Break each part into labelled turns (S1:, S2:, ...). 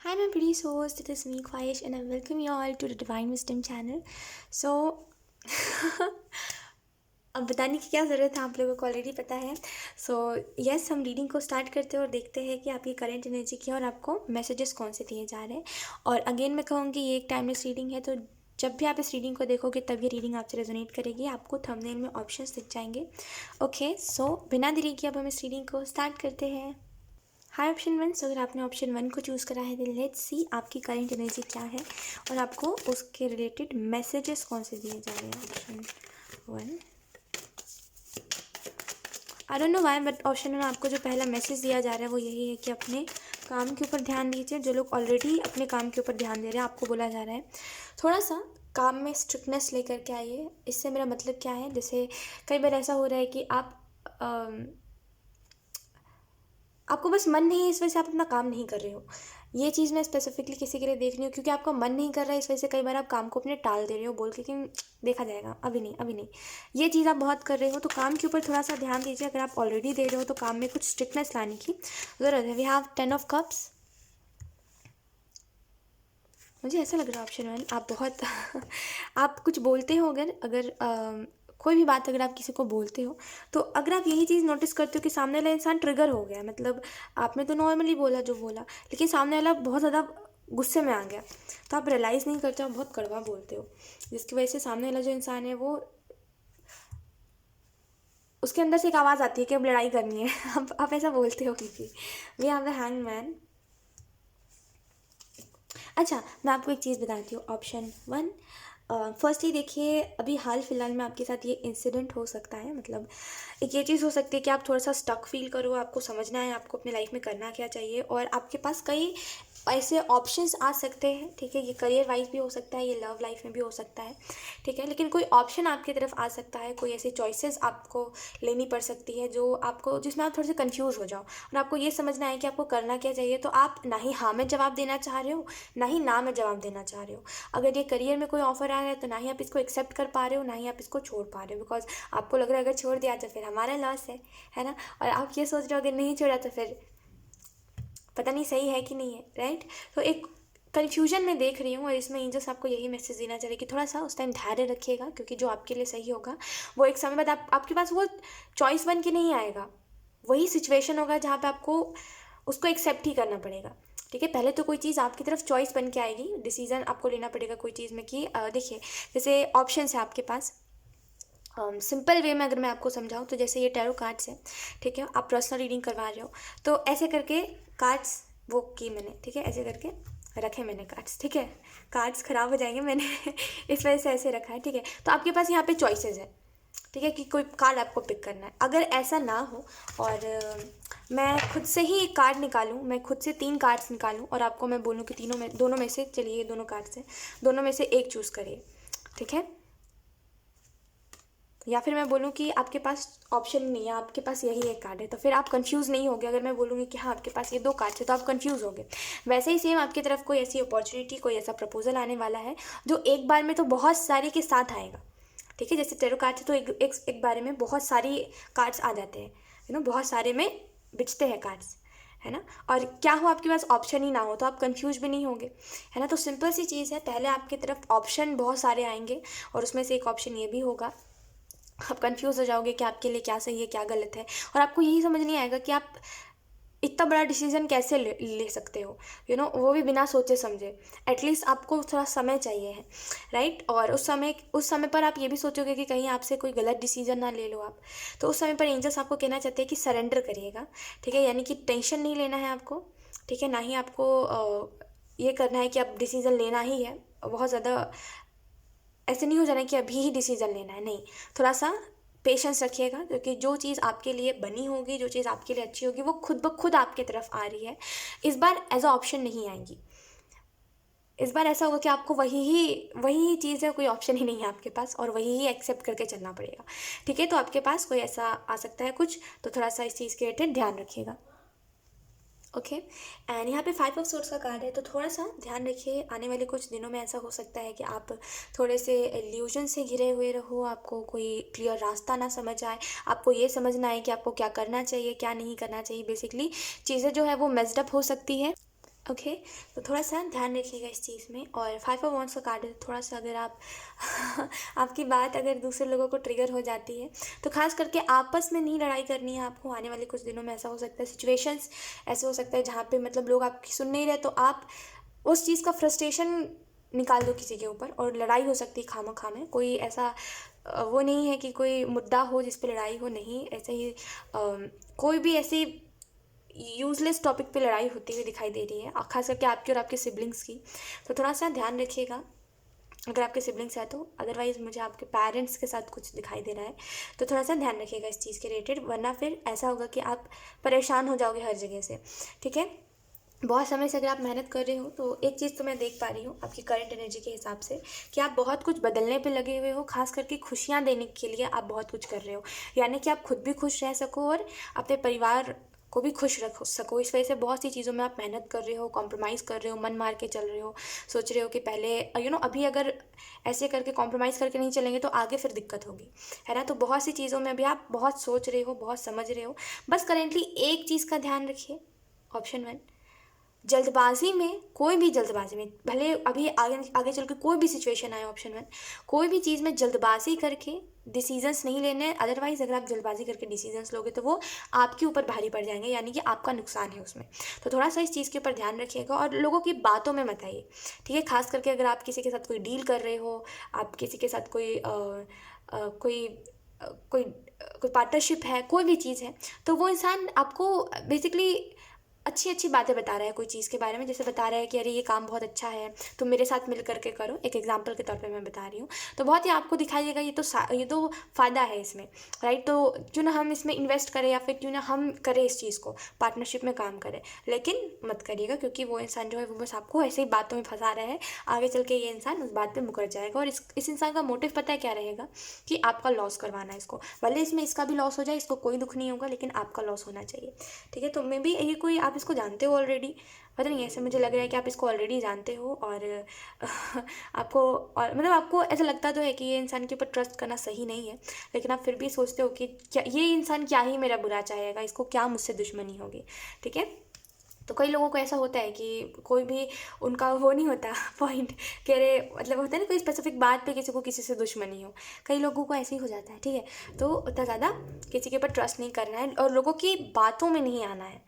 S1: Hi, my pretty souls. This is me, Khwahish, and I welcome you all to the Divine Wisdom channel. So, अब बताने की क्या ज़रूरत है, आप लोगों को ऑलरेडी पता है. सो यस, हम रीडिंग को स्टार्ट करते हैं और देखते हैं कि आपकी करंट एनर्जी क्या है और आपको मैसेजेस कौन से दिए जा रहे हैं. और अगेन मैं कहूँगी ये एक टाइमलेस रीडिंग है, तो जब भी आप इस रीडिंग को देखोगे तब ये रीडिंग आपसे रेजोनेट करेगी. आपको थंबनेल में ऑप्शंस दिख जाएंगे. ओके, सो बिना देरी के अब हम इस रीडिंग को स्टार्ट करते हैं. हाय ऑप्शन वन. सो अगर आपने ऑप्शन वन को चूज़ करा है, लेट्स सी आपकी करंट एनर्जी क्या है और आपको उसके रिलेटेड मैसेजेस कौन से दिए जा रहे हैं. Option one. I don't know why, but option one आपको जो पहला मैसेज दिया जा रहा है वो यही है कि अपने काम के ऊपर ध्यान दीजिए. जो लोग ऑलरेडी अपने काम के ऊपर ध्यान दे रहे हैं, आपको बोला जा रहा है थोड़ा सा काम में स्ट्रिक्टनेस लेकर के आइए. इससे मेरा मतलब क्या है, जैसे कई बार ऐसा हो रहा है कि आपको बस मन नहीं है, इस वजह से आप अपना काम नहीं कर रहे हो. ये चीज़ मैं स्पेसिफिकली किसी के लिए देख रही हूँ, क्योंकि आपका मन नहीं कर रहा है, इस वजह से कई बार आप काम को अपने टाल दे रहे हो बोल के कि देखा जाएगा, अभी नहीं अभी नहीं. ये चीज़ आप बहुत कर रहे हो, तो काम के ऊपर थोड़ा सा ध्यान दीजिए. अगर आप ऑलरेडी दे रहे हो तो काम में कुछ स्ट्रिक्टनेस लाने की ज़रूरत है. We have 10 of Cups. मुझे ऐसा लग रहा है ऑप्शन वन आप बहुत आप कुछ बोलते हो. अगर कोई भी बात अगर आप किसी को बोलते हो, तो अगर आप यही चीज़ नोटिस करते हो कि सामने वाला इंसान ट्रिगर हो गया, मतलब आपने तो नॉर्मली बोला जो बोला, लेकिन सामने वाला बहुत ज़्यादा गुस्से में आ गया, तो आप रियलाइज़ नहीं करते हो, बहुत कड़वा बोलते हो, जिसकी वजह से सामने वाला जो इंसान है वो उसके अंदर से एक आवाज़ आती है कि अब लड़ाई करनी है. आप ऐसा बोलते हो क्योंकि वी हैव द हैंगमैन. अच्छा, मैं आपको एक चीज़ बताती हूँ. ऑप्शन वन, फर्स्टली देखिए, अभी हाल फिलहाल में आपके साथ ये इंसिडेंट हो सकता है. मतलब एक ये चीज़ हो सकती है कि आप थोड़ा सा स्टक फील करो, आपको समझना है आपको अपनी लाइफ में करना क्या चाहिए, और आपके पास कई ऐसे ऑप्शंस आ सकते हैं. ठीक है, ये करियर वाइज भी हो सकता है, ये लव लाइफ में भी हो सकता है. ठीक है, लेकिन कोई ऑप्शन आपकी तरफ आ सकता है, कोई ऐसी चॉइसेस आपको लेनी पड़ सकती है जो आपको, जिसमें आप थोड़े से कंफ्यूज हो जाओ और आपको ये समझना है कि आपको करना क्या चाहिए. तो आप ना ही हाँ में जवाब देना चाह रहे हो, ना ही ना में जवाब देना चाह रहे हो. अगर ये करियर में कोई ऑफर आ रहा है, तो ना ही आप इसको एक्सेप्ट कर पा रहे हो, ना ही आप इसको छोड़ पा रहे हो, बिकॉज आपको लग रहा है अगर छोड़ दिया तो फिर हमारा लॉस है ना. और आप ये सोच रहे हो अगर नहीं छोड़ा तो फिर पता नहीं सही है कि नहीं है, राइट. तो एक कन्फ्यूजन में देख रही हूँ, और इसमें एंजल्स आपको यही मैसेज देना चाहिए कि थोड़ा सा उस टाइम धैर्य रखिएगा, क्योंकि जो आपके लिए सही होगा वो एक समय बाद आपके पास वो चॉइस बन के नहीं आएगा. वही सिचुएशन होगा जहाँ पे आपको उसको एक्सेप्ट ही करना पड़ेगा. ठीक है, पहले तो कोई चीज़ आपकी तरफ चॉइस बन के आएगी, डिसीजन आपको लेना पड़ेगा कोई चीज़ में कि देखिए, जैसे ऑप्शन है आपके पास. सिंपल वे में अगर मैं आपको समझाऊँ तो जैसे ये टैरो कार्ड्स है, ठीक है, आप पर्सनल रीडिंग करवा रहे हो, तो ऐसे करके कार्ड्स वो की मैंने, ठीक है, ऐसे करके रखे मैंने कार्ड्स. ठीक है, कार्ड्स ख़राब हो जाएंगे, मैंने इस वजह से ऐसे रखा है. ठीक है, तो आपके पास यहाँ पे चॉइसेस है. ठीक है, कि कोई कार्ड आपको पिक करना है. अगर ऐसा ना हो और मैं खुद से ही एक कार्ड निकालूं, मैं खुद से 3 कार्ड्स निकालूं और आपको मैं बोलूं कि तीनों में, दोनों में से, चलिए ये दोनों कार्ड्स हैं, दोनों में से एक चूज़ करिए. ठीक है, या फिर मैं बोलूँ कि आपके पास ऑप्शन नहीं है, आपके पास यही एक कार्ड है, तो फिर आप कंफ्यूज नहीं होगे. अगर मैं बोलूँगी कि हाँ आपके पास ये 2 कार्ड है, तो आप कंफ्यूज होगे. वैसे ही सेम आपकी तरफ कोई ऐसी अपॉर्चुनिटी, कोई ऐसा प्रपोजल आने वाला है जो एक बार में तो बहुत सारे के साथ आएगा. ठीक है, जैसे टेरो कार्ड है तो एक बारे में बहुत सारी कार्ड्स आ जाते हैं, बहुत सारे में बिछते हैं कार्ड्स, है ना. और क्या हो आपके पास ऑप्शन ही ना हो तो आप कंफ्यूज भी नहीं होगे, है ना. तो सिंपल सी चीज़ है, पहले आपकी तरफ ऑप्शन बहुत सारे आएंगे और उसमें से एक ऑप्शन ये भी होगा. आप कंफ्यूज हो जाओगे कि आपके लिए क्या सही है क्या गलत है, और आपको यही समझ नहीं आएगा कि आप इतना बड़ा डिसीजन कैसे ले सकते हो, वो भी बिना सोचे समझे. एटलीस्ट आपको थोड़ा समय चाहिए है, राइट. और उस समय पर आप ये भी सोचोगे कि कहीं आपसे कोई गलत डिसीजन ना ले लो आप. तो उस समय पर एंजल्स आपको कहना चाहते हैं कि सरेंडर करिएगा. ठीक है, यानी कि टेंशन नहीं लेना है आपको. ठीक है, ना ही आपको ये करना है कि अब डिसीज़न लेना ही है. बहुत ज़्यादा ऐसे नहीं हो जाना कि अभी ही डिसीज़न लेना है, नहीं. थोड़ा सा पेशेंस रखिएगा, क्योंकि जो चीज़ आपके लिए बनी होगी, जो चीज़ आपके लिए अच्छी होगी, वो खुद ब खुद आपके तरफ आ रही है. इस बार एज अ ऑप्शन नहीं आएंगी. इस बार ऐसा होगा कि आपको वही चीज़ है, कोई ऑप्शन ही नहीं है आपके पास, और वही ही एक्सेप्ट करके चलना पड़ेगा. ठीक है, तो आपके पास कोई ऐसा आ सकता है कुछ, तो थोड़ा सा इस चीज़ के रिलेटेड ध्यान रखिएगा. ओके, एंड यहाँ पे 5 ऑफ सोर्ड्स का कार्ड है, तो थोड़ा सा ध्यान रखिए. आने वाले कुछ दिनों में ऐसा हो सकता है कि आप थोड़े से इल्यूजन से घिरे हुए रहो, आपको कोई क्लियर रास्ता ना समझ आए, आपको ये समझना है कि आपको क्या करना चाहिए क्या नहीं करना चाहिए. बेसिकली चीज़ें जो है वो मेस्ड अप हो सकती है. ओके। तो थोड़ा सा ध्यान रखिएगा इस चीज़ में। और 5 ऑफ वॉन्ड्स का कार्ड है, थोड़ा सा अगर आप आपकी बात अगर दूसरे लोगों को ट्रिगर हो जाती है तो खास करके आपस में नहीं लड़ाई करनी है आपको। आने वाले कुछ दिनों में ऐसा हो सकता है, सिचुएशंस ऐसे हो सकता है जहाँ पे मतलब लोग आपकी सुन नहीं रहे, तो आप उस चीज़ का फ्रस्ट्रेशन निकाल दो किसी के ऊपर और लड़ाई हो सकती है खामखा में। कोई ऐसा वो नहीं है कि कोई मुद्दा हो जिस पे लड़ाई हो, नहीं ऐसे ही कोई भी ऐसी यूज़लेस टॉपिक पे लड़ाई होती हुई दिखाई दे रही है, खास करके आपकी और आपके सिबलिंग्स की। तो थोड़ा सा ध्यान रखिएगा अगर आपके सिबलिंग्स है तो। अदरवाइज़ मुझे आपके पेरेंट्स के साथ कुछ दिखाई दे रहा है, तो थोड़ा सा ध्यान रखिएगा इस चीज़ के रिलेटेड, वरना फिर ऐसा होगा कि आप परेशान हो जाओगे हर जगह से। ठीक है, बहुत समय से अगर आप मेहनत कर रहे हो तो एक चीज़ तो मैं देख पा रही हूँ आपकी करंट एनर्जी के हिसाब से कि आप बहुत कुछ बदलने पे लगे हुए हो। खास करके खुशियाँ देने के लिए आप बहुत कुछ कर रहे हो, यानी कि आप खुद भी खुश रह सको और अपने परिवार को भी खुश रख सको। इस वजह से बहुत सी चीज़ों में आप मेहनत कर रहे हो, कॉम्प्रोमाइज़ कर रहे हो, मन मार के चल रहे हो, सोच रहे हो कि पहले अभी अगर ऐसे करके कॉम्प्रोमाइज़ करके नहीं चलेंगे तो आगे फिर दिक्कत होगी, है ना। तो बहुत सी चीज़ों में अभी आप बहुत सोच रहे हो, बहुत समझ रहे हो। बस करेंटली एक चीज़ का ध्यान रखिए, ऑप्शन 1, जल्दबाजी में, कोई भी जल्दबाजी में, भले अभी आगे आगे चल के कोई भी सिचुएशन आए, ऑप्शन 1, कोई भी चीज़ में जल्दबाजी करके डिसीजंस नहीं लेने। अदरवाइज़ अगर आप जल्दबाजी करके डिसीजंस लोगे तो वो आपके ऊपर भारी पड़ जाएंगे, यानी कि आपका नुकसान है उसमें। तो थोड़ा सा इस चीज़ के ऊपर ध्यान रखिएगा और लोगों की बातों में मत आइए। ठीक है, खास करके अगर आप किसी के साथ कोई डील कर रहे हो, आप किसी के साथ कोई कोई कोई पार्टनरशिप है, कोई भी चीज़ है, तो वो इंसान आपको बेसिकली अच्छी अच्छी बातें बता रहा है कोई चीज़ के बारे में। जैसे बता रहा है कि अरे ये काम बहुत अच्छा है, तुम मेरे साथ मिल करके करो, एक एग्जांपल के तौर पे मैं बता रही हूँ। तो बहुत ही आपको दिखाई देगा ये तो फ़ायदा है इसमें, राइट। तो क्यों ना हम इसमें इन्वेस्ट करें, या फिर क्यों ना हम करें इस चीज़ को, पार्टनरशिप में काम करें। लेकिन मत करिएगा, क्योंकि वो इंसान जो है वो बस आपको ऐसे ही बातों में फंसा रहा है। आगे चल के ये इंसान उस बात पर मुकर जाएगा और इस इंसान का मोटिव पता है क्या रहेगा, कि आपका लॉस करवाना है इसको। भले इसमें इसका भी लॉस हो जाए, इसको कोई दुख नहीं होगा, लेकिन आपका लॉस होना चाहिए। ठीक है, तो मे बी ये कोई आप इसको जानते हो ऑलरेडी, पता नहीं, ऐसे मुझे लग रहा है कि आप इसको ऑलरेडी जानते हो। और आपको, और मतलब आपको ऐसा लगता तो है कि ये इंसान के ऊपर ट्रस्ट करना सही नहीं है, लेकिन आप फिर भी सोचते हो कि क्या ये इंसान क्या ही मेरा बुरा चाहेगा, इसको क्या मुझसे दुश्मनी होगी। ठीक है, तो कई लोगों को ऐसा होता है कि कोई भी उनका वो नहीं होता पॉइंट, कह रहे मतलब होता है ना, कोई स्पेसिफिक बात पे किसी को किसी से दुश्मनी हो, कई लोगों को ऐसे ही हो जाता है। ठीक है, तो उतना ज़्यादा किसी के ऊपर ट्रस्ट नहीं करना है और लोगों की बातों में नहीं आना है,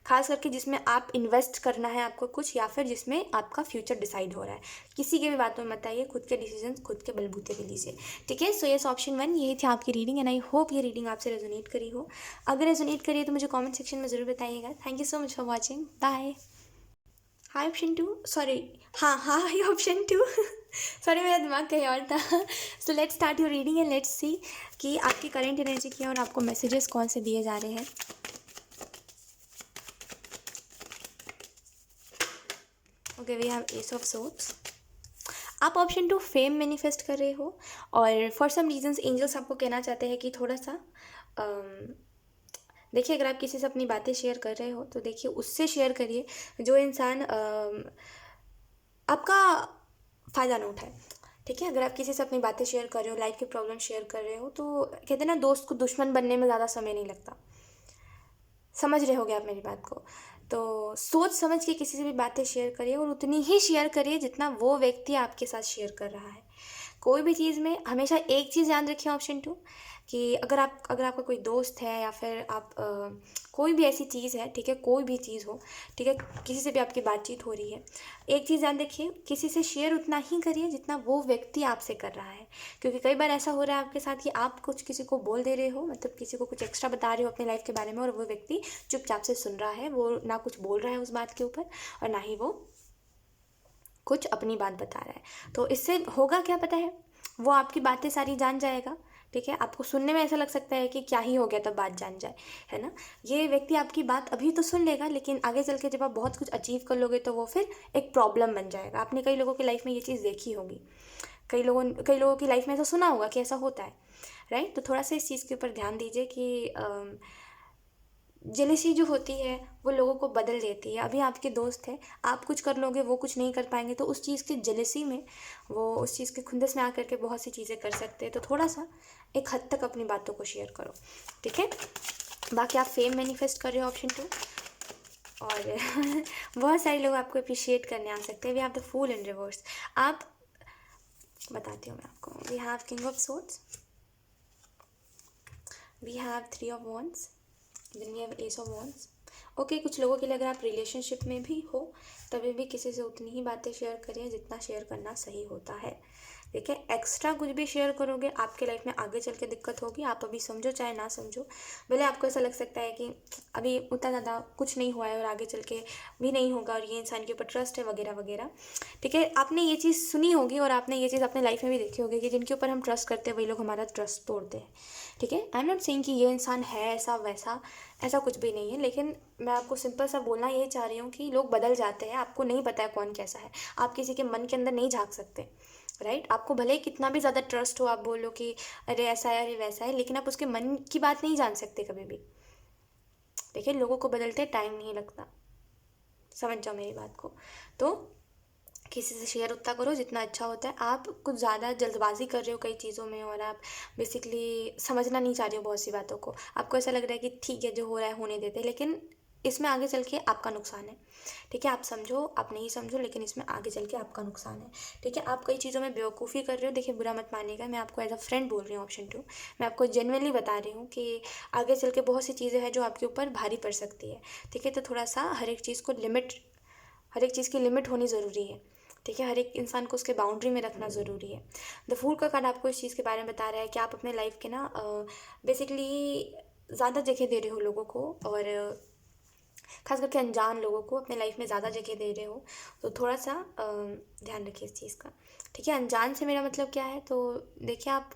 S1: खास करके जिसमें आप इन्वेस्ट करना है आपको कुछ, या फिर जिसमें आपका फ्यूचर डिसाइड हो रहा है। किसी के भी बातों में मत आइए, खुद के डिसीजंस खुद के बलबूते पे लीजिए। ठीक है, सो यस, ऑप्शन 1 यही थी आपकी रीडिंग, एंड आई होप ये रीडिंग आपसे रेजोनेट करी हो। अगर रेजोनेट करी है तो मुझे कमेंट सेक्शन में ज़रूर बताइएगा। Thank you so much for watching, bye. Hi option 2, sorry, हाँ हाँ हाई ऑप्शन 2 सॉरी, मेरा दिमाग कहीं और था। So let's start your reading and let's see कि आपकी करंट एनर्जी क्या है और आपको मैसेजेस कौन से दिए जा रहे हैं। Okay, we have ace of swords. आप ऑप्शन 2 फेम मैनिफेस्ट कर रहे हो और फॉर सम रीजंस एंजल्स आपको कहना चाहते हैं कि थोड़ा सा देखिए, अगर आप किसी से अपनी बातें शेयर कर रहे हो तो देखिए उससे शेयर करिए जो इंसान आपका फ़ायदा ना उठाए। ठीक है, अगर आप किसी से अपनी बातें शेयर कर रहे हो, लाइफ की प्रॉब्लम शेयर कर रहे हो, तो कहते हैं ना, दोस्त को दुश्मन बनने में ज़्यादा समय नहीं लगता। समझ रहे होगे आप मेरी बात को। तो सोच समझ के किसी से भी बातें शेयर करिए और उतनी ही शेयर करिए जितना वो व्यक्ति आपके साथ शेयर कर रहा है। कोई भी चीज़ में हमेशा एक चीज़ याद रखिए, ऑप्शन 2, कि अगर आपका कोई दोस्त है या फिर आप कोई भी ऐसी चीज़ है, ठीक है, कोई भी चीज़ हो, ठीक है, किसी से भी आपकी बातचीत हो रही है, एक चीज़ याद रखिए, किसी से शेयर उतना ही करिए जितना वो व्यक्ति आपसे कर रहा है। क्योंकि कई बार ऐसा हो रहा है आपके साथ कि आप कुछ किसी को बोल दे रहे हो, मतलब किसी को कुछ एक्स्ट्रा बता रहे हो अपनी लाइफ के बारे में, और वो व्यक्ति चुपचाप से सुन रहा है, वो ना कुछ बोल रहा है उस बात के ऊपर और ना ही वो कुछ अपनी बात बता रहा है। तो इससे होगा क्या पता है, वो आपकी बातें सारी जान जाएगा। ठीक है, आपको सुनने में ऐसा लग सकता है कि क्या ही हो गया तब बात जान जाए, है ना। ये व्यक्ति आपकी बात अभी तो सुन लेगा, लेकिन आगे चल के जब आप बहुत कुछ अचीव कर लोगे तो वो फिर एक प्रॉब्लम बन जाएगा। आपने कई लोगों की लाइफ में ये चीज़ देखी होगी, कई लोगों की लाइफ में ऐसा सुना होगा कि ऐसा होता है, राइट। तो थोड़ा सा इस चीज़ के ऊपर ध्यान दीजिए कि जेलसी जो होती है वो लोगों को बदल देती है। अभी आपके दोस्त हैं, आप कुछ कर लोगे, वो कुछ नहीं कर पाएंगे, तो उस चीज़ की जेलसी में वो उस चीज़ के खुंदस में आकर के बहुत सी चीज़ें कर सकते हैं। तो थोड़ा सा एक हद तक अपनी बातों को शेयर करो। ठीक है, बाकी आप फेम मैनिफेस्ट कर रहे हो, ऑप्शन 2, और बहुत सारे लोग आपको अप्रिशिएट करने आ सकते हैं। We have the fool in reverse. आप बताती हूँ मैं आपको। We have king of swords, we have three of wands, then we have ace of wands. Okay, कुछ लोगों के लिए अगर आप रिलेशनशिप में भी हो तभी भी किसी से उतनी ही बातें शेयर करें जितना शेयर करना सही होता है। देखिए, एक्स्ट्रा कुछ भी शेयर करोगे आपके लाइफ में आगे चल के दिक्कत होगी। आप अभी समझो चाहे ना समझो, भले आपको ऐसा लग सकता है कि अभी उतना ज़्यादा कुछ नहीं हुआ है और आगे चल के भी नहीं होगा और ये इंसान के ऊपर ट्रस्ट है वगैरह वगैरह। ठीक है, आपने ये चीज़ सुनी होगी और आपने ये चीज़ अपने लाइफ में भी देखी होगी कि जिनके ऊपर हम ट्रस्ट करते हैं वही लोग हमारा ट्रस्ट तोड़ते हैं। ठीक है, आई एम नॉट सेइंग कि ये इंसान है ऐसा वैसा, ऐसा कुछ भी नहीं है, लेकिन मैं आपको सिंपल सा बोलना ये चाह रही हूँ कि लोग बदल जाते हैं। आपको नहीं पता है कौन कैसा है, आप किसी के मन के अंदर नहीं झांक सकते, राइट। आपको भले ही कितना भी ज़्यादा ट्रस्ट हो, आप बोलो कि अरे ऐसा है अरे वैसा है, लेकिन आप उसके मन की बात नहीं जान सकते कभी भी। देखिए, लोगों को बदलते टाइम नहीं लगता, समझ जाओ मेरी बात को। तो किसी से शेयर उतना करो जितना अच्छा होता है। आप कुछ ज़्यादा जल्दबाजी कर रहे हो कई चीज़ों में और आप बेसिकली समझना नहीं चाह रहे हो बहुत सी बातों को। आपको ऐसा लग रहा है कि ठीक है जो हो रहा है होने देते, लेकिन इसमें आगे चल के आपका नुकसान है। ठीक है, आप समझो आप नहीं समझो, लेकिन इसमें आगे चल के आपका नुकसान है। ठीक है, आप कई चीज़ों में बेवकूफ़ी कर रहे हो। देखिए, बुरा मत मानिएगा, मैं आपको एज अ फ्रेंड बोल रही हूँ, ऑप्शन 2। मैं आपको जेन्युइनली बता रही हूँ कि आगे चल के बहुत सी चीज़ें हैं जो आपके ऊपर भारी पड़ सकती है। ठीक है, तो थोड़ा सा हर एक चीज़ को हर एक चीज़ की लिमिट होनी ज़रूरी है। ठीक है, हर एक इंसान को उसके बाउंड्री में रखना ज़रूरी है। द फूल का कार्ड आपको इस चीज़ के बारे में बता रहा है कि आप अपने लाइफ के ना बेसिकली ज़्यादा जगह दे रहे हो लोगों को, और खास करके अनजान लोगों को अपने लाइफ में ज़्यादा जगह दे रहे हो। तो थोड़ा सा ध्यान रखिए इस चीज़ का। ठीक है, अनजान से मेरा मतलब क्या है, तो देखिए आप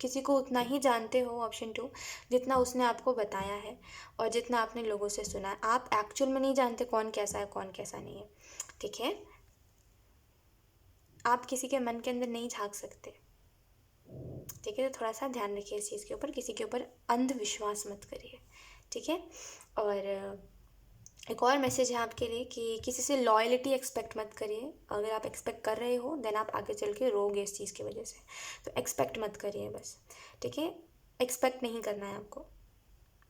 S1: किसी को उतना ही जानते हो, ऑप्शन 2, जितना उसने आपको बताया है और जितना आपने लोगों से सुना है। आप एक्चुअल में नहीं जानते कौन कैसा है कौन कैसा नहीं है। ठीक है, आप किसी के मन के अंदर नहीं झांक सकते। ठीक है, तो थोड़ा सा ध्यान रखिए इस चीज़ के ऊपर, किसी के ऊपर अंधविश्वास मत करिए। ठीक है, और एक और मैसेज है आपके लिए कि किसी से लॉयल्टी एक्सपेक्ट मत करिए। अगर आप एक्सपेक्ट कर रहे हो देन आप आगे चल के रोगे इस चीज़ की वजह से। तो एक्सपेक्ट मत करिए बस। ठीक है, एक्सपेक्ट नहीं करना है आपको,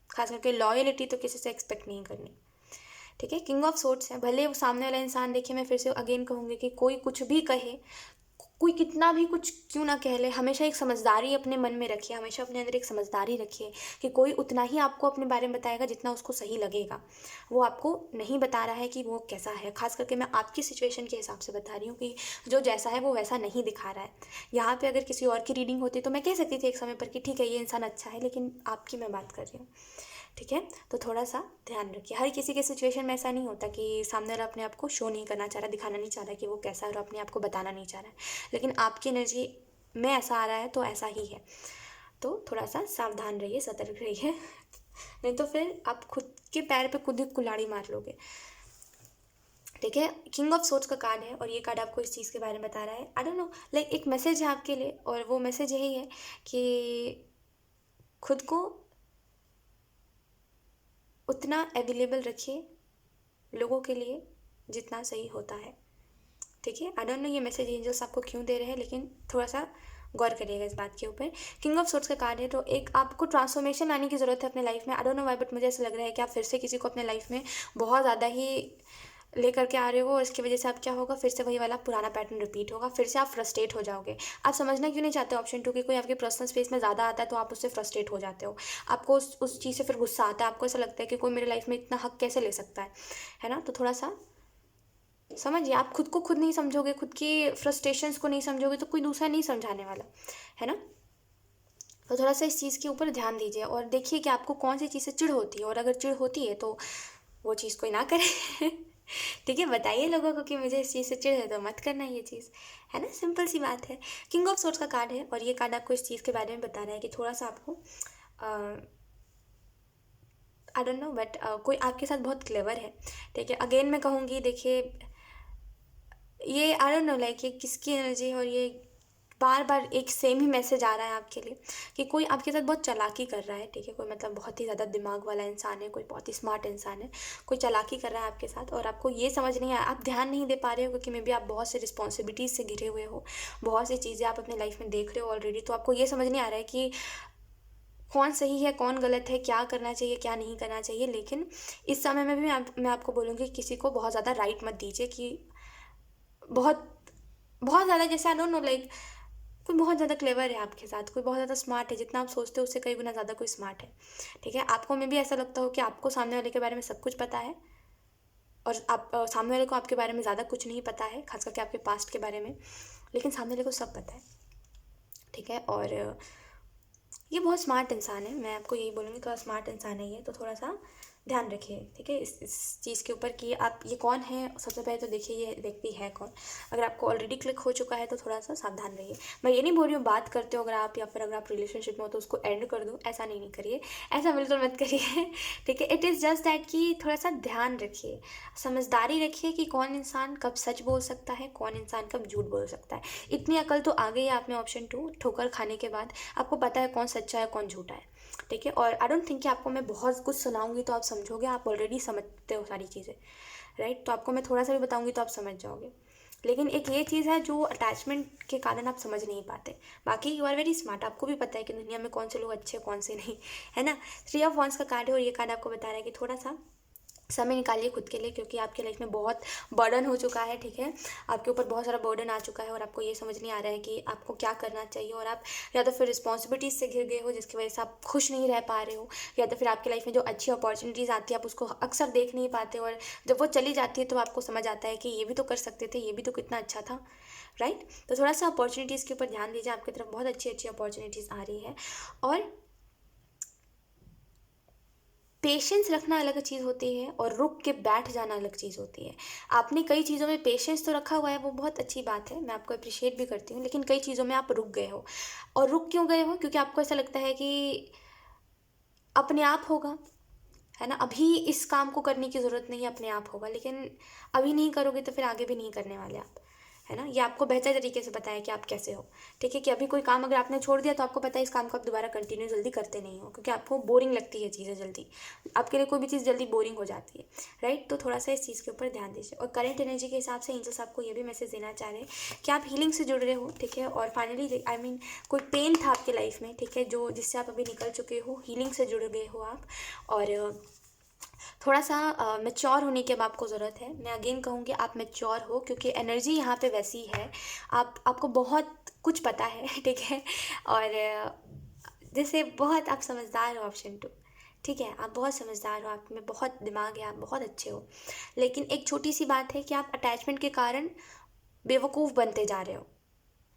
S1: खास करके लॉयल्टी तो किसी से एक्सपेक्ट नहीं करनी। ठीक है, किंग ऑफ सोर्ड्स है। भले वो सामने वाला इंसान, देखिए मैं फिर से अगेन कहूँगी कि कोई कुछ भी कहे, कोई कितना भी कुछ क्यों ना कह ले, हमेशा एक समझदारी अपने मन में रखिए, हमेशा अपने अंदर एक समझदारी रखिए कि कोई उतना ही आपको अपने बारे में बताएगा जितना उसको सही लगेगा। वो आपको नहीं बता रहा है कि वो कैसा है, खास करके मैं आपकी सिचुएशन के हिसाब से बता रही हूँ कि जो जैसा है वो वैसा नहीं दिखा रहा है। यहाँ पे अगर किसी और की रीडिंग होती तो मैं कह सकती थी एक समय पर कि ठीक है ये इंसान अच्छा है, लेकिन आपकी मैं बात कर रही हूँ। ठीक है, तो थोड़ा सा ध्यान रखिए। हर किसी के सिचुएशन में ऐसा नहीं होता कि सामने वाला अपने आप को शो नहीं करना चाह रहा, दिखाना नहीं चाह रहा कि वो कैसा है और अपने आप को बताना नहीं चाह रहा है, लेकिन आपकी एनर्जी में ऐसा आ रहा है तो ऐसा ही है। तो थोड़ा सा सावधान रहिए, सतर्क रहिए नहीं तो फिर आप खुद के पैर पे खुद ही कुल्हाड़ी मार लोगे। ठीक है, किंग ऑफ सोर्ड्स का कार्ड है और ये कार्ड आपको इस चीज़ के बारे में बता रहा है। आई डोंट नो, लाइक एक मैसेज है आपके लिए और वो मैसेज यही है कि खुद को उतना अवेलेबल रखिए लोगों के लिए जितना सही होता है। ठीक है, आई डोंट नो ये मैसेज एंजल्स आपको क्यों दे रहे हैं, लेकिन थोड़ा सा गौर करिएगा इस बात के ऊपर। किंग ऑफ सोर्ड्स का कार्ड है, तो एक आपको ट्रांसफॉर्मेशन लाने की ज़रूरत है अपने लाइफ में। I don't know why, but मुझे ऐसा लग रहा है कि आप फिर से किसी को अपने लाइफ में बहुत ज़्यादा ही लेकर के आ रहे हो और इसकी वजह से आप क्या होगा, फिर से वही वाला पुराना पैटर्न रिपीट होगा, फिर से आप फ्रस्ट्रेट हो जाओगे। आप समझना क्यों नहीं चाहते, ऑप्शन 2, कि कोई आपके पर्सनल स्पेस में ज़्यादा आता है तो आप उससे फ्रस्ट्रेट हो जाते हो। आपको उस चीज़ से फिर गुस्सा आता है, आपको ऐसा लगता है कि कोई मेरे लाइफ में इतना हक कैसे ले सकता है ना। तो थोड़ा सा समझिए, आप खुद को खुद नहीं समझोगे, खुद की फ्रस्ट्रेशंस को नहीं समझोगे तो कोई दूसरा नहीं समझाने वाला है ना। तो थोड़ा सा इस चीज़ के ऊपर ध्यान दीजिए और देखिए कि आपको कौन सी चीज़ से चिढ़ होती है, और अगर चिढ़ होती है तो वो चीज़ कोई ना करे ठीक है, बताइए लोगों को कि मुझे इस चीज़ से चिढ़ है तो मत करना ये चीज़, है ना, सिंपल सी बात है। किंग ऑफ सोर्ड्स का कार्ड है और ये कार्ड आपको इस चीज़ के बारे में बता रहा है कि थोड़ा सा आपको आई डोंट नो बट कोई आपके साथ बहुत क्लेवर है। ठीक है, अगेन मैं कहूँगी, देखिए ये आई डोंट नो लाइक ये किसकी एनर्जी है और ये बार बार एक सेम ही मैसेज आ रहा है आपके लिए कि कोई आपके साथ बहुत चालाकी कर रहा है। ठीक है, कोई मतलब बहुत ही ज़्यादा दिमाग वाला इंसान है, कोई बहुत ही स्मार्ट इंसान है, कोई चालाकी कर रहा है आपके साथ और आपको ये समझ नहीं आया, आप ध्यान नहीं दे पा रहे हो क्योंकि मे बी आप बहुत से रिस्पॉन्सिबिलिटीज़ से घिरे हुए हो, बहुत सी चीज़ें आप अपने लाइफ में देख रहे हो ऑलरेडी, तो आपको ये समझ नहीं आ रहा है कि कौन सही है कौन गलत है, क्या करना चाहिए क्या नहीं करना चाहिए। लेकिन इस समय में भी मैं आपको बोलूँगी किसी को बहुत ज़्यादा राइट मत दीजिए कि बहुत बहुत ज़्यादा, जैसे आई डोंट नो लाइक कोई बहुत ज़्यादा क्लेवर है आपके साथ, कोई बहुत ज़्यादा स्मार्ट है, जितना आप सोचते हो उससे कई गुना ज़्यादा कोई स्मार्ट है। ठीक है, आपको में भी ऐसा लगता हो कि आपको सामने वाले के बारे में सब कुछ पता है और आप सामने वाले को आपके बारे में ज़्यादा कुछ नहीं पता है, खास करके आपके पास्ट के बारे में, लेकिन सामने वाले को सब पता है। ठीक है, और ये बहुत स्मार्ट इंसान है, मैं आपको यही बोलूँगी, थोड़ा स्मार्ट इंसान है ये, तो थोड़ा सा ध्यान रखिए। ठीक है, इस चीज़ के ऊपर कि आप ये कौन है, सबसे पहले तो देखिए ये व्यक्ति है कौन। अगर आपको ऑलरेडी क्लिक हो चुका है तो थोड़ा सा सावधान रहिए। मैं ये नहीं बोल रही हूँ बात करते हो अगर आप, या फिर अगर आप रिलेशनशिप में हो तो उसको एंड कर दो, ऐसा नहीं करिए, ऐसा बिल्कुल मत करिए। ठीक है, इट इज़ जस्ट दैट कि थोड़ा सा ध्यान रखिए, समझदारी रखिए कि कौन इंसान कब सच बोल सकता है, कौन इंसान कब झूठ बोल सकता है। इतनी अकल तो आ गई है आप में ऑप्शन 2 ठोकर खाने के बाद, आपको पता है कौन सच्चा है कौन झूठा है। ठीक है, और आई डोंट थिंक कि आपको मैं बहुत कुछ सुनाऊंगी तो आप समझोगे, आप ऑलरेडी समझते हो सारी चीज़ें, राइट। तो आपको मैं थोड़ा सा भी बताऊंगी तो आप समझ जाओगे। लेकिन एक ये चीज़ है जो अटैचमेंट के कारण आप समझ नहीं पाते, बाकी यू आर वेरी स्मार्ट, आपको भी पता है कि दुनिया में कौन से लोग अच्छे कौन से नहीं, है ना। 3 ऑफ वॉन्ड्स का कार्ड है और ये कार्ड आपको बता रहा है कि थोड़ा सा समय निकालिए खुद के लिए, क्योंकि आपकी लाइफ में बहुत बर्डन हो चुका है। ठीक है, आपके ऊपर बहुत सारा बर्डन आ चुका है और आपको ये समझ नहीं आ रहा है कि आपको क्या करना चाहिए, और आप या तो फिर रिस्पॉन्सिबिलिटीज़ से घिर गए हो जिसकी वजह से आप खुश नहीं रह पा रहे हो, या तो फिर आपकी लाइफ में जो अच्छी अपॉर्चुनिटीज़ आती है आप उसको अक्सर देख नहीं पाते, और जब वो चली जाती है तो आपको समझ आता है कि ये भी तो कर सकते थे, ये भी तो कितना अच्छा था, राइट। तो थोड़ा सा अपॉर्चुनिटीज़ के ऊपर ध्यान दीजिए, आपकी तरफ बहुत अच्छी अच्छी अपॉर्चुनिटीज़ आ रही है। और पेशेंस रखना अलग चीज़ होती है और रुक के बैठ जाना अलग चीज़ होती है। आपने कई चीज़ों में पेशेंस तो रखा हुआ है, वो बहुत अच्छी बात है, मैं आपको अप्रिशिएट भी करती हूँ, लेकिन कई चीज़ों में आप रुक गए हो। और रुक क्यों गए हो, क्योंकि आपको ऐसा लगता है कि अपने आप होगा, है ना, अभी इस काम को करने की ज़रूरत नहीं है, अपने आप होगा। लेकिन अभी नहीं करोगे तो फिर आगे भी नहीं करने वाले आप, है ना। ये आपको बेहतर तरीके से पता है कि आप कैसे हो। ठीक है, कि अभी कोई काम अगर आपने छोड़ दिया तो आपको पता है इस काम को आप दोबारा कंटिन्यू जल्दी करते नहीं हो, क्योंकि आपको बोरिंग लगती है चीज़ें जल्दी, आपके लिए कोई भी चीज़ जल्दी बोरिंग हो जाती है, राइट। तो थोड़ा सा इस चीज़ के ऊपर ध्यान दीजिए। और करंट एनर्जी के हिसाब से एंजल्स आपको ये भी मैसेज देना चाह रहे हैं कि आप हीलिंग से जुड़ रहे हो। ठीक है, और फाइनली आई मीन कोई पेन था आपके लाइफ में, ठीक है, जो जिससे आप अभी निकल चुके हो, हीलिंग से जुड़ गए हो आप। और थोड़ा सा मैच्योर होने की अब आपको ज़रूरत है। मैं अगेन कहूँगी आप मैच्योर हो, क्योंकि एनर्जी यहाँ पे वैसी है, आपको बहुत कुछ पता है। ठीक है, और जैसे बहुत आप समझदार हो, ऑप्शन 2। ठीक है, आप बहुत समझदार हो, आप में बहुत दिमाग है, आप बहुत अच्छे हो, लेकिन एक छोटी सी बात है कि आप अटैचमेंट के कारण बेवकूफ़ बनते जा रहे हो।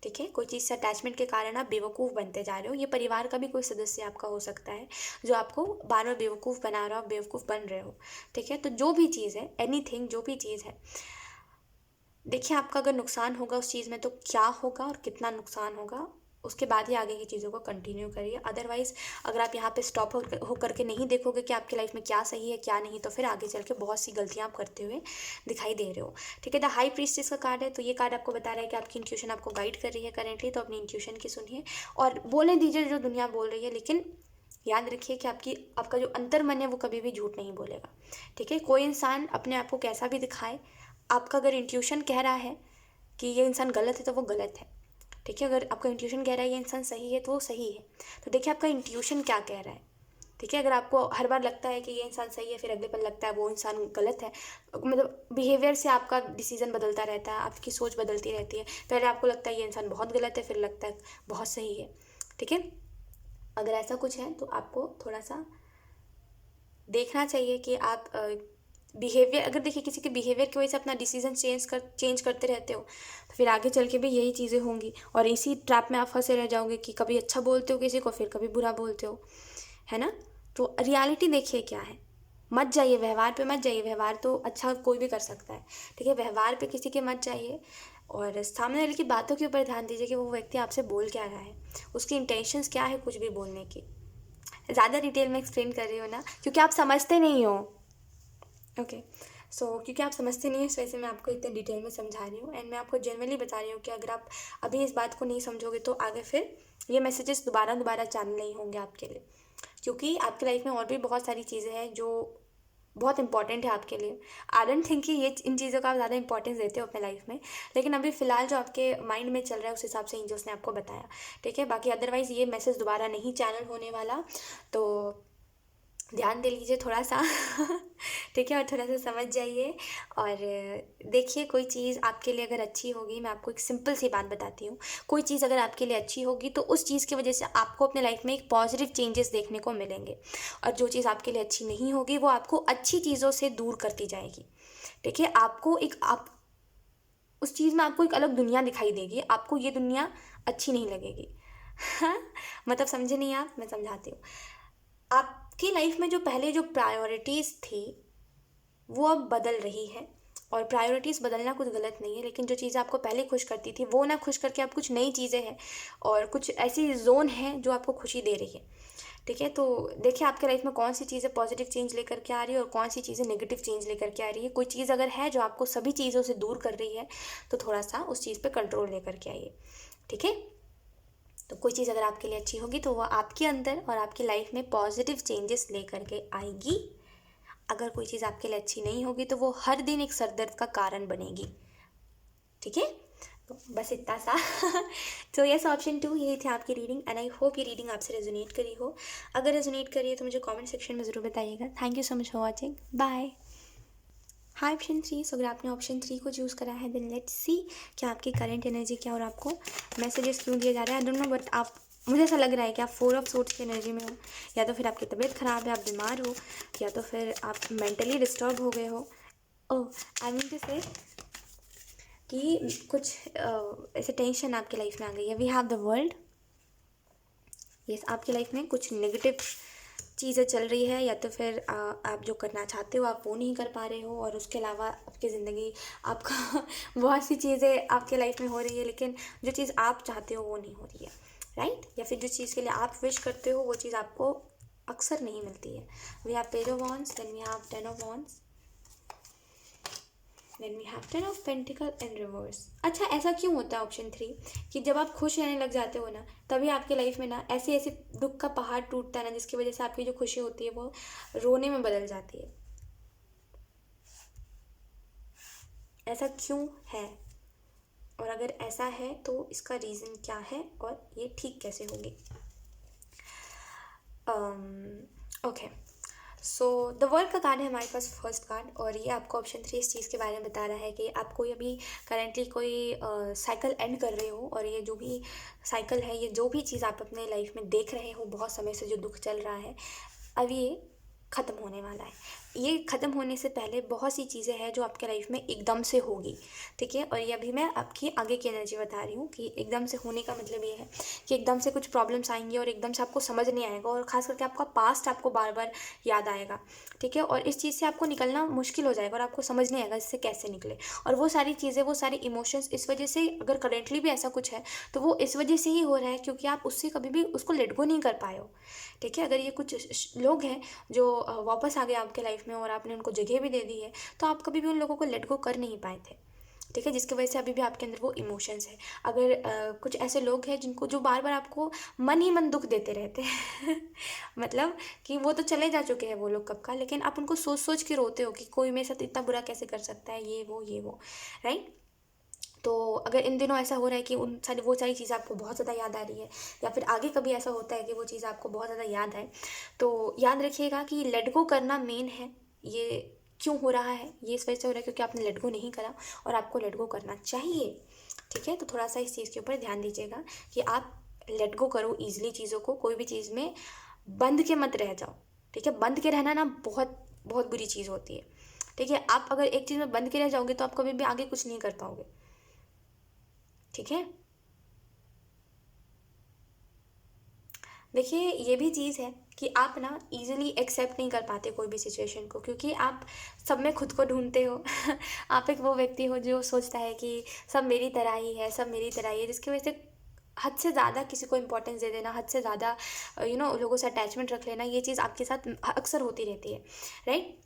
S1: ठीक है, कोई चीज़ से अटैचमेंट के कारण आप बेवकूफ़ बनते जा रहे हो। ये परिवार का भी कोई सदस्य आपका हो सकता है जो आपको बार बार बेवकूफ़ बना रहा हो, बेवकूफ़ बन रहे हो। ठीक है, तो जो भी चीज़ है, एनीथिंग जो भी चीज़ है, देखिए आपका अगर नुकसान होगा उस चीज़ में तो क्या होगा और कितना नुकसान होगा, उसके बाद ही आगे की चीज़ों को कंटिन्यू करिए। अदरवाइज़ अगर आप यहाँ पे स्टॉप हो करके नहीं देखोगे कि आपकी लाइफ में क्या सही है क्या नहीं, तो फिर आगे चल के बहुत सी गलतियाँ आप करते हुए दिखाई दे रहे हो। ठीक है, द हाई प्रीस्टेस का कार्ड है, तो ये कार्ड आपको बता रहा है कि आपकी इंट्यूशन आपको गाइड कर रही है करेंटली, तो अपनी इंट्यूशन की सुनिए और बोलने दीजिए जो दुनिया बोल रही है, लेकिन याद रखिए कि आपका जो अंतर मन है वो कभी भी झूठ नहीं बोलेगा। ठीक है, कोई इंसान अपने आप को कैसा भी दिखाए, आपका अगर इंट्यूशन कह रहा है कि ये इंसान गलत है तो वो गलत है। ठीक है, अगर आपका इंट्यूशन कह रहा है ये इंसान सही है तो वो सही है। तो देखिए आपका इंट्यूशन क्या कह रहा है। ठीक है, अगर आपको हर बार लगता है कि ये इंसान सही है, फिर अगले पल लगता है वो इंसान गलत है, मतलब बिहेवियर से आपका डिसीजन बदलता रहता है, आपकी सोच बदलती रहती है। पहले आपको लगता है ये इंसान बहुत गलत है, फिर लगता है बहुत सही है। ठीक है, अगर ऐसा कुछ है तो आपको थोड़ा सा देखना चाहिए कि आप बिहेवियर, अगर देखिए किसी के बिहेवियर की वजह से अपना डिसीजन चेंज करते रहते हो तो फिर आगे चल के भी यही चीज़ें होंगी और इसी ट्रैप में आप फंसे रह जाओगे कि कभी अच्छा बोलते हो किसी को फिर कभी बुरा बोलते हो, है ना। तो रियलिटी देखिए क्या है, मत जाइए व्यवहार पे, मत जाइए, व्यवहार तो अच्छा कोई भी कर सकता है। ठीक है, व्यवहार पे किसी के मत जाइए और सामने वाले की बातों के ऊपर ध्यान दीजिए कि वो व्यक्ति आपसे बोल क्या रहा है, उसकी इंटेंशंस क्या है कुछ भी बोलने की। ज़्यादा डिटेल में एक्सप्लेन कर रही हो ना, क्योंकि आप समझते नहीं हो। ओके, सो क्योंकि आप समझते नहीं हैं इस वजह से मैं आपको इतने डिटेल में समझा रही हूँ, एंड मैं आपको जनरली बता रही हूँ कि अगर आप अभी इस बात को नहीं समझोगे तो आगे फिर ये मैसेजेस दोबारा चैनल नहीं होंगे आपके लिए, क्योंकि आपकी लाइफ में और भी बहुत सारी चीज़ें हैं जो बहुत इंपॉर्टेंट है आपके लिए। आई डोंट थिंक कि ये इन चीज़ों का आप ज़्यादा इंपॉर्टेंस देते हो अपने लाइफ में, लेकिन अभी फ़िलहाल जो आपके माइंड में चल रहा है उस हिसाब से एंजल्स ने आपको बताया, ठीक है। बाकी अदरवाइज़ ये मैसेज दोबारा नहीं चैनल होने वाला, तो ध्यान दे लीजिए थोड़ा सा ठीक है, और थोड़ा सा समझ जाइए। और देखिए, कोई चीज़ आपके लिए अगर अच्छी होगी, मैं आपको एक सिंपल सी बात बताती हूँ, कोई चीज़ अगर आपके लिए अच्छी होगी तो उस चीज़ की वजह से आपको अपने लाइफ में एक पॉजिटिव चेंजेस देखने को मिलेंगे, और जो चीज़ आपके लिए अच्छी नहीं होगी वो आपको अच्छी चीज़ों से दूर करती जाएगी, ठीक है। आपको एक आप उस चीज़ में आपको एक अलग दुनिया दिखाई देगी, आपको ये दुनिया अच्छी नहीं लगेगी। हाँ, मतलब समझे नहीं आप, मैं समझाती हूँ। आपकी लाइफ में जो पहले जो प्रायोरिटीज़ थी वो अब बदल रही है, और प्रायोरिटीज़ बदलना कुछ गलत नहीं है, लेकिन जो चीज़ें आपको पहले खुश करती थी वो ना खुश करके अब कुछ नई चीज़ें हैं, और कुछ ऐसी जोन है जो आपको खुशी दे रही है, ठीक है। तो देखिए आपके लाइफ में कौन सी चीज़ें पॉजिटिव चेंज लेकर के आ रही है और कौन सी चीज़ें नेगेटिव चेंज लेकर के आ रही है। कोई चीज़ अगर है जो आपको सभी चीज़ों से दूर कर रही है तो थोड़ा सा उस चीज़ पे कंट्रोल लेकर के आइए, ठीक है। तो कोई चीज़ अगर आपके लिए अच्छी होगी तो वो आपके अंदर और आपकी लाइफ में पॉजिटिव चेंजेस लेकर के आएगी। अगर कोई चीज़ आपके लिए अच्छी नहीं होगी तो वो हर दिन एक सरदर्द का कारण बनेगी, ठीक है। तो बस इतना सा तो यस, ऑप्शन 2 यही थी आपकी रीडिंग, एंड आई होप ये रीडिंग आपसे रेजोनेट करी हो। अगर रेजोनेट करी है तो मुझे कमेंट सेक्शन में ज़रूर बताइएगा। Thank you so much for watching, bye. हाँ, ऑप्शन 3, सो अगर आपने ऑप्शन 3 को चूज़ करा है देन लेट्स सी कि आपकी करंट एनर्जी क्या, और आपको मैसेजेस क्यों दिए जा रहे हैं। आई डोंट नो, बट आप, मुझे ऐसा लग रहा है कि आप 4 ऑफ सोर्ट्स की एनर्जी में हो, या तो फिर आपकी तबीयत ख़राब है, आप बीमार हो, या तो फिर आप मेंटली डिस्टर्ब हो गए हो। ओह, आई मीन टू से कि कुछ ऐसे टेंशन आपकी लाइफ में आ गई है। We have the world, yes, आपकी लाइफ में कुछ नेगेटिव चीज़ें चल रही है, या तो फिर आप जो करना चाहते हो आप वो नहीं कर पा रहे हो, और उसके अलावा आपकी ज़िंदगी आपका बहुत सी चीज़ें आपके लाइफ में हो रही है, लेकिन जो चीज़ आप चाहते हो वो नहीं हो रही है, राइट। या फिर जिस चीज़ के लिए आप विश करते हो वो चीज़ आपको अक्सर नहीं मिलती है। We have page of wands, then we have 10 of wands, then we have 10 of pentacle in reverse. अच्छा, ऐसा क्यों होता है ऑप्शन 3 कि जब आप खुश रहने लग जाते हो ना, तभी आपके लाइफ में ना ऐसे ऐसे दुख का पहाड़ टूटता है ना, जिसकी वजह से आपकी जो खुशी होती है वो रोने में बदल जाती है। ऐसा क्यों है, और अगर ऐसा है तो इसका रीज़न क्या है, और ये ठीक कैसे होगी। ओके, सो द वर्ल्ड का कार्ड है हमारे पास फर्स्ट कार्ड, और ये आपको ऑप्शन 3 इस चीज़ के बारे में बता रहा है कि आप कोई अभी करेंटली कोई साइकिल एंड कर रहे हो, और ये जो भी साइकिल है, ये जो भी चीज़ आप अपने लाइफ में देख रहे हो बहुत समय से जो दुख चल रहा है, अब ये ख़त्म होने वाला है। ये ख़त्म होने से पहले बहुत सी चीज़ें हैं जो आपके लाइफ में एकदम से होगी, ठीक है। और ये अभी मैं आपकी आगे की एनर्जी बता रही हूँ कि एकदम से होने का मतलब ये है कि एकदम से कुछ प्रॉब्लम्स आएंगी और एकदम से आपको समझ नहीं आएगा, और ख़ास करके आपका पास्ट आपको बार बार याद आएगा, ठीक है। और इस चीज़ से आपको निकलना मुश्किल हो जाएगा, और आपको समझ नहीं आएगा इससे कैसे निकले। और वो सारी चीज़ें, वो सारे इमोशंस इस वजह से, अगर करेंटली भी ऐसा कुछ है तो वो इस वजह से ही हो रहा है क्योंकि आप उससे कभी भी उसको लेट गो नहीं कर पाए हो, ठीक है। अगर ये कुछ लोग हैं जो वापस आ गए आपके लाइफ में और आपने उनको जगह भी दे दी है, तो आप कभी भी उन लोगों को लेट गो कर नहीं पाए थे, ठीक है, जिसकी वजह से अभी भी आपके अंदर वो इमोशंस है। अगर कुछ ऐसे लोग हैं जिनको जो बार बार आपको मन ही मन दुख देते रहते हैं मतलब कि वो तो चले जा चुके हैं वो लोग कब का, लेकिन आप उनको सोच सोच के रोते हो कि कोई मेरे साथ इतना बुरा कैसे कर सकता है, ये वो, राइट। तो अगर इन दिनों ऐसा हो रहा है कि वो सारी चीज़ें आपको बहुत ज़्यादा याद आ रही है, या फिर आगे कभी ऐसा होता है कि वो चीज़ आपको बहुत ज़्यादा याद आए, तो याद रखिएगा कि लेट गो करना मेन है। ये क्यों हो रहा है, ये इस वजह से हो रहा है क्योंकि आपने लेट गो नहीं करा, और आपको लेट गो करना चाहिए, ठीक है। तो थोड़ा सा इस चीज़ के ऊपर ध्यान दीजिएगा कि आप लेट गो करो ईजिली चीज़ों को, कोई भी चीज़ में बंध के मत रह जाओ, ठीक है। बंध के रहना ना बहुत बहुत बुरी चीज़ होती है, ठीक है। आप अगर एक चीज़ में बंध के रह जाओगे तो आप कभी भी आगे कुछ नहीं कर पाओगे, ठीक है। देखिए, ये भी चीज़ है कि आप ना इजीली एक्सेप्ट नहीं कर पाते कोई भी सिचुएशन को, क्योंकि आप सब में खुद को ढूंढते हो आप एक वो व्यक्ति हो जो सोचता है कि सब मेरी तरह ही है, सब मेरी तरह ही है, जिसकी वजह से हद से ज़्यादा किसी को इम्पोर्टेंस दे देना, हद से ज़्यादा लोगों से अटैचमेंट रख लेना, ये चीज़ आपके साथ अक्सर होती रहती है, राइट।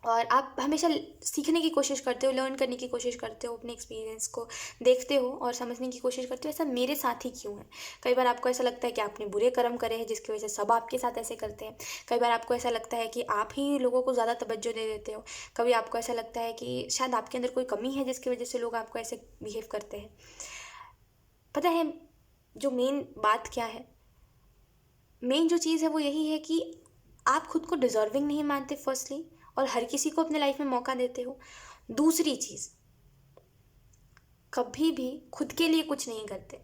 S1: और आप हमेशा सीखने की कोशिश करते हो, लर्न करने की कोशिश करते हो, अपने एक्सपीरियंस को देखते हो और समझने की कोशिश करते हो ऐसा मेरे साथ ही क्यों है। कई बार आपको ऐसा लगता है कि आपने बुरे कर्म करे हैं जिसकी वजह से सब आपके साथ ऐसे करते हैं। कई बार आपको ऐसा लगता है कि आप ही लोगों को ज़्यादा तवज्जो दे देते हो। कभी आपको ऐसा लगता है कि शायद आपके अंदर कोई कमी है जिसकी वजह से लोग आपको ऐसे बिहेव करते हैं। पता है जो मेन बात क्या है, मेन जो चीज़ है वो यही है कि आप खुद को डिज़र्विंग नहीं मानते फर्स्टली, और हर किसी को अपने लाइफ में मौका देते हो। दूसरी चीज़, कभी भी खुद के लिए कुछ नहीं करते,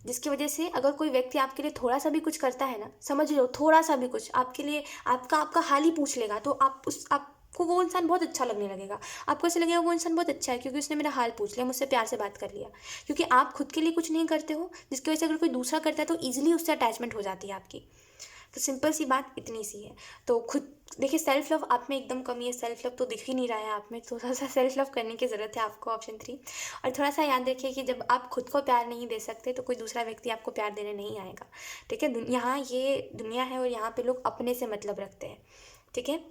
S1: जिसकी वजह से अगर कोई व्यक्ति आपके लिए थोड़ा सा भी कुछ करता है ना, समझ लो थोड़ा सा भी कुछ आपके लिए, आपका आपका हाल ही पूछ लेगा, तो आपको वो इंसान बहुत अच्छा लगने लगेगा। आपको ऐसे लगेगा वो इंसान बहुत अच्छा है क्योंकि उसने मेरा हाल पूछ लिया, मुझसे प्यार से बात कर लिया। क्योंकि आप खुद के लिए कुछ नहीं करते हो, जिसकी वजह से अगर कोई दूसरा करता है तो ईजिली उससे अटैचमेंट हो जाती है आपकी। तो सिंपल सी बात इतनी सी है। तो खुद देखिए, सेल्फ लव आप में एकदम कमी है, सेल्फ लव तो दिख ही नहीं रहा है आप में, थोड़ा सा सेल्फ लव करने की ज़रूरत है आपको, ऑप्शन 3। और थोड़ा सा याद रखिए कि जब आप खुद को प्यार नहीं दे सकते तो कोई दूसरा व्यक्ति आपको प्यार देने नहीं आएगा। ठीक है, यहाँ ये दुनिया है और यहाँ पे लोग अपने से मतलब रखते हैं। ठीक है,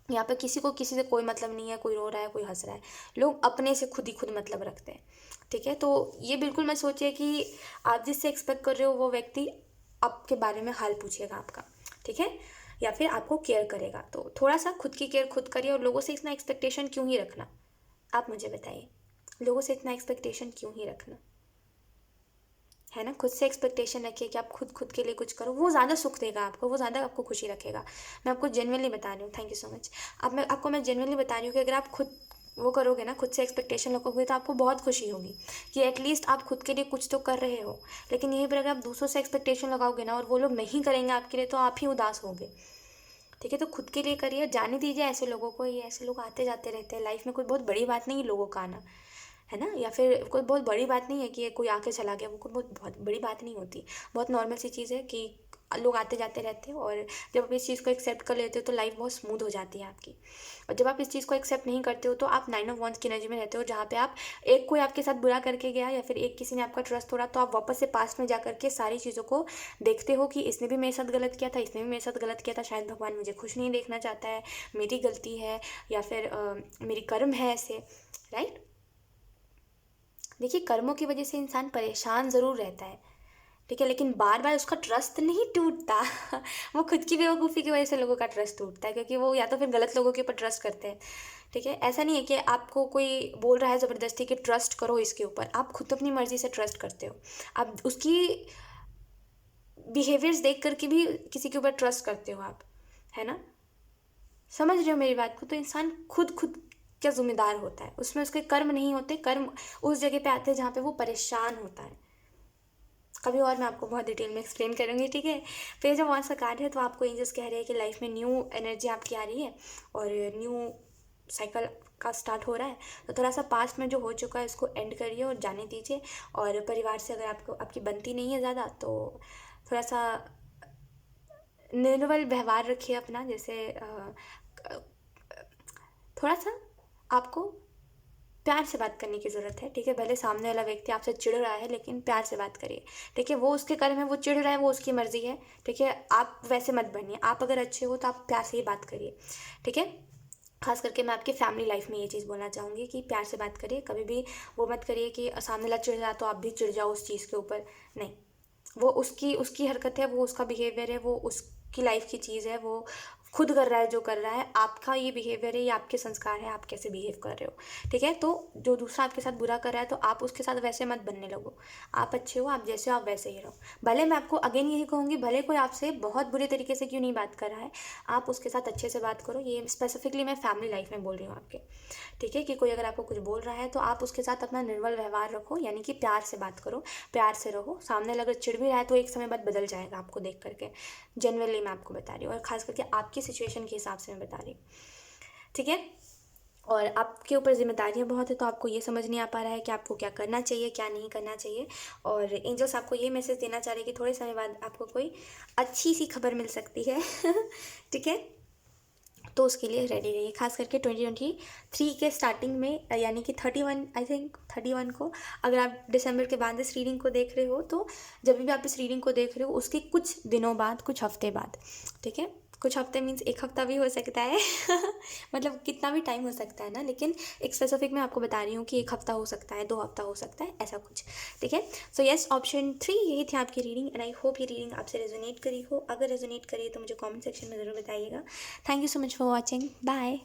S1: यहाँ पे किसी को किसी से कोई मतलब नहीं है, कोई रो रहा है कोई हंस रहा है, लोग अपने से खुद ही खुद मतलब रखते हैं। ठीक है, तो ये बिल्कुल मत सोचिए कि आप जिससे एक्सपेक्ट कर रहे हो वो व्यक्ति आपके बारे में हाल पूछेगा आपका। ठीक है, या फिर आपको केयर करेगा। तो थोड़ा सा खुद की केयर खुद करिए, और लोगों से इतना एक्सपेक्टेशन क्यों ही रखना, आप मुझे बताइए, लोगों से इतना एक्सपेक्टेशन क्यों ही रखना, है ना। खुद से एक्सपेक्टेशन रखिए कि आप खुद खुद के लिए कुछ करो, वो ज़्यादा सुख देगा आपको, वो ज़्यादा आपको खुशी रखेगा। मैं आपको जेन्युइनली बता रही हूँ, थैंक यू सो मच। अब मैं जेन्युइनली बता रही हूँ कि अगर आप खुद वो करोगे ना, खुद से एक्सपेक्टेशन रखोगे, तो आपको बहुत खुशी होगी कि एटलीस्ट आप खुद के लिए कुछ तो कर रहे हो। लेकिन यहीं पर अगर आप दूसरों से एक्सपेक्टेशन लगाओगे ना और वो लोग नहीं करेंगे आपके लिए, तो आप ही उदास होगे। ठीक है, तो खुद के लिए करिए, जाने दीजिए ऐसे लोगों को, ये ऐसे लोग आते जाते रहते हैं लाइफ में, कोई बहुत बड़ी बात नहीं है लोगों का आना, है ना। या फिर कोई बहुत बड़ी बात नहीं है कि कोई आके चला गया, वो कोई बहुत बड़ी बात नहीं होती। बहुत नॉर्मल सी चीज़ है कि लोग आते जाते रहते हैं, और जब आप इस चीज़ को एक्सेप्ट कर लेते हो तो लाइफ बहुत स्मूथ हो जाती है आपकी। और जब आप इस चीज़ को एक्सेप्ट नहीं करते हो तो आप 9 ऑफ 1 की एनर्जी में रहते हो, जहाँ पे आप एक कोई आपके साथ बुरा करके गया या फिर एक किसी ने आपका ट्रस्ट तोड़ा, तो आप वापस से पास्ट में जा करके सारी चीज़ों को देखते हो कि इसने भी मेरे साथ गलत किया था, इसने भी मेरे साथ गलत किया था, शायद भगवान मुझे खुश नहीं देखना चाहता है, मेरी गलती है, या फिर मेरी कर्म है ऐसे, राइट। देखिए, कर्मों की वजह से इंसान परेशान ज़रूर रहता है, ठीक है, लेकिन बार बार उसका ट्रस्ट नहीं टूटता। वो खुद की बेवकूफ़ी की वजह से लोगों का ट्रस्ट टूटता है, क्योंकि वो या तो फिर गलत लोगों के ऊपर ट्रस्ट करते हैं। ठीक है, ऐसा नहीं है कि आपको कोई बोल रहा है ज़बरदस्ती कि ट्रस्ट करो इसके ऊपर, आप खुद अपनी मर्ज़ी से ट्रस्ट करते हो। आप उसकी बिहेवियर्स देख करके भी किसी के ऊपर ट्रस्ट करते हो आप, है ना। समझ रहे हो मेरी बात को। तो इंसान खुद खुद क्या जिम्मेदार होता है, उसमें उसके कर्म नहीं होते, कर्म उस जगह पे आते हैं जहाँ पे वो परेशान होता है। कभी और मैं आपको बहुत डिटेल में एक्सप्लेन करूँगी, ठीक है। पेज ऑफ वांस का कार्ड है, तो आपको एंजल्स कह रहे हैं कि लाइफ में न्यू एनर्जी आपकी आ रही है और न्यू साइकिल का स्टार्ट हो रहा है। तो थोड़ा सा पास्ट में जो हो चुका है उसको एंड करिए और जाने दीजिए। और परिवार से अगर आपको आपकी बनती नहीं है ज़्यादा, तो थोड़ा सा निर्मल व्यवहार रखिए अपना, जैसे थोड़ा सा आपको प्यार से बात करने की ज़रूरत है। ठीक है, भले सामने वाला व्यक्ति आपसे चिढ़ रहा है लेकिन प्यार से बात करिए। ठीक है, वो उसके कर्म है, वो चिढ़ रहा है, वो उसकी मर्ज़ी है। ठीक है, आप वैसे मत बनिए, आप अगर अच्छे हो तो आप प्यार से ही बात करिए। ठीक है, खास करके मैं आपकी फैमिली लाइफ में ये चीज़ बोलना चाहूँगी कि प्यार से बात करिए। कभी भी वो मत करिए कि सामने वाला चिढ़ रहा तो आप भी चिढ़ जाओ उस चीज़ के ऊपर। नहीं, वो उसकी उसकी हरकत है, वो उसका बिहेवियर है, वो उसकी लाइफ की चीज़ है, वो खुद कर रहा है जो कर रहा है। आपका ये बिहेवियर है, ये आपके संस्कार है, आप कैसे बिहेव कर रहे हो। ठीक है, तो जो दूसरा आपके साथ बुरा कर रहा है तो आप उसके साथ वैसे मत बनने लगो। आप अच्छे हो, आप जैसे हो आप वैसे ही रहो। भले मैं आपको अगेन यही कहूँगी, भले कोई आपसे बहुत बुरे तरीके से क्यों नहीं बात कर रहा है, आप उसके साथ अच्छे से बात करो। ये स्पेसिफिकली मैं फैमिली लाइफ में बोल रही हूँ आपके। ठीक है, कि कोई अगर आपको कुछ बोल रहा है तो आप उसके साथ अपना निर्मल व्यवहार रखो, यानी कि प्यार से बात करो, प्यार से रहो। सामने अगर चिढ़ भी रहा है तो एक समय बाद बदल जाएगा आपको देख करके। जनरली मैं आपको बता रही हूँ, और ख़ास करके आपकी सिचुएशन के हिसाब से मैं बता रही हूँ। ठीक है, और आपके ऊपर जिम्मेदारियाँ बहुत है, तो आपको ये समझ नहीं आ पा रहा है कि आपको क्या करना चाहिए क्या नहीं करना चाहिए। और एंजल्स आपको ये मैसेज देना चाह रहे हैं कि थोड़े समय बाद आपको कोई अच्छी सी खबर मिल सकती है। ठीक है, तो उसके लिए रेडी रहिए। खास करके 2023 के स्टार्टिंग में, यानी कि 31, आई थिंक 31 को, अगर आप दिसंबर के बाद इस रीडिंग को देख रहे हो, तो जब भी आप इस रीडिंग को देख रहे हो उसके कुछ दिनों बाद, कुछ हफ्ते बाद, ठीक है, कुछ हफ्ते मीन्स एक हफ्ता भी हो सकता है मतलब कितना भी टाइम हो सकता है ना, लेकिन एक स्पेसिफिक मैं आपको बता रही हूँ कि एक हफ्ता हो सकता है, 2 हफ्ता हो सकता है, ऐसा कुछ। ठीक है, सो यस, ऑप्शन 3 यही थी आपकी रीडिंग, एंड आई होप ये रीडिंग आपसे रेजोनेट करी हो। अगर रेजोनेट करी तो मुझे कॉमेंट सेक्शन में ज़रूर बताइएगा। Thank you so much for watching, bye.